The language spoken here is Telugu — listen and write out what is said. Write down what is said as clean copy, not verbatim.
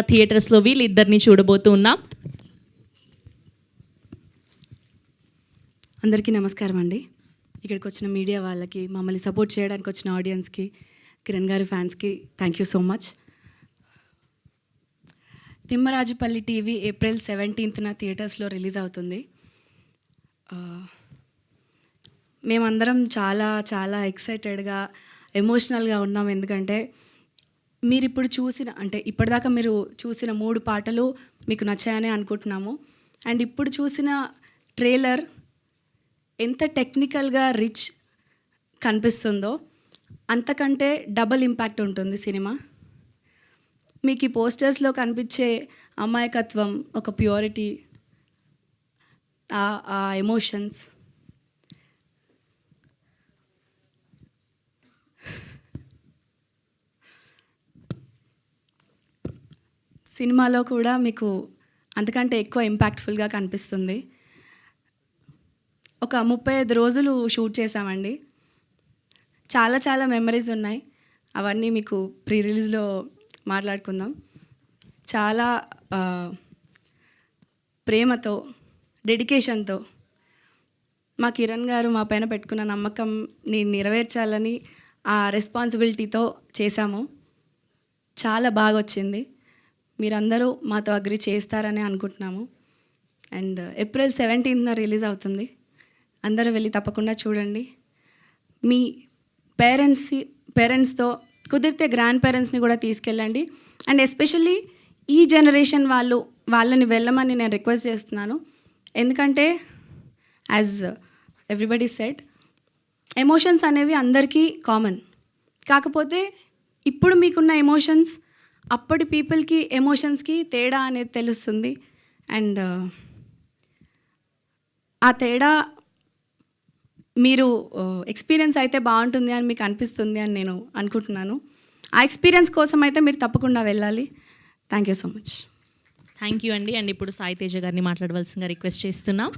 థియేటర్స్లో వీళ్ళిద్దరిని చూడబోతూ ఉన్నాం. అందరికీ నమస్కారం అండి. ఇక్కడికి వచ్చిన మీడియా వాళ్ళకి, మమ్మల్ని సపోర్ట్ చేయడానికి వచ్చిన ఆడియన్స్కి, కిరణ్ గారి ఫ్యాన్స్కి thank you so much. Thimmarajupalli TV April 17th థియేటర్స్లో రిలీజ్ అవుతుంది. మేమందరం చాలా చాలా ఎక్సైటెడ్గా, ఎమోషనల్గా ఉన్నాం. ఎందుకంటే మీరు ఇప్పుడు చూసిన, అంటే ఇప్పటిదాకా మీరు చూసిన 3 పాటలు మీకు నచ్చాయని అనుకుంటున్నాము. అండ్ ఇప్పుడు చూసిన ట్రైలర్ ఎంత టెక్నికల్గా రిచ్ కనిపిస్తుందో అంతకంటే డబల్ ఇంపాక్ట్ ఉంటుంది సినిమా. మీకు ఈ పోస్టర్స్లో కనిపించే అమాయకత్వం, ఒక ప్యూరిటీ, ఆ ఎమోషన్స్ సినిమాలో కూడా మీకు అంతకంటే ఎక్కువ ఇంపాక్ట్ఫుల్గా కనిపిస్తుంది. ఒక 35 రోజులు షూట్ చేసామండి. చాలా చాలా మెమరీస్ ఉన్నాయి. అవన్నీ మీకు ప్రీ రిలీజ్లో మాట్లాడుకుందాం. చాలా ప్రేమతో, డెడికేషన్తో మా కిరణ్ గారు మా పైన పెట్టుకున్న నమ్మకంని నెరవేర్చాలని ఆ రెస్పాన్సిబిలిటీతో చేశాము. చాలా బాగా వచ్చింది. మీరందరూ మాతో అగ్రి చేస్తారని అనుకుంటున్నాము. అండ్ April 17th రిలీజ్ అవుతుంది. అందరూ వెళ్ళి తప్పకుండా చూడండి. మీ పేరెంట్స్తో కుదిరితే గ్రాండ్ పేరెంట్స్ని కూడా తీసుకెళ్ళండి. అండ్ ఎస్పెషల్లీ ఈ జనరేషన్ వాళ్ళని వెళ్ళమని నేను రిక్వెస్ట్ చేస్తున్నాను. ఎందుకంటే యాజ్ ఎవ్రీబడి సెడ్, ఎమోషన్స్ అనేవి అందరికీ కామన్. కాకపోతే ఇప్పుడు మీకున్న ఎమోషన్స్ అప్పటి పీపుల్కి ఎమోషన్స్కి తేడా అనేది తెలుస్తుంది. అండ్ ఆ తేడా మీరు ఎక్స్పీరియన్స్ అయితే బాగుంటుంది అని మీకు అనిపిస్తుంది అని నేను అనుకుంటున్నాను. ఆ ఎక్స్పీరియన్స్ కోసం అయితే మీరు తప్పకుండా వెళ్ళాలి. Thank you so much. Thank you అండి. అండ్ ఇప్పుడు సాయి తేజ గారిని మాట్లాడవలసిందిగా రిక్వెస్ట్ చేస్తున్నాం.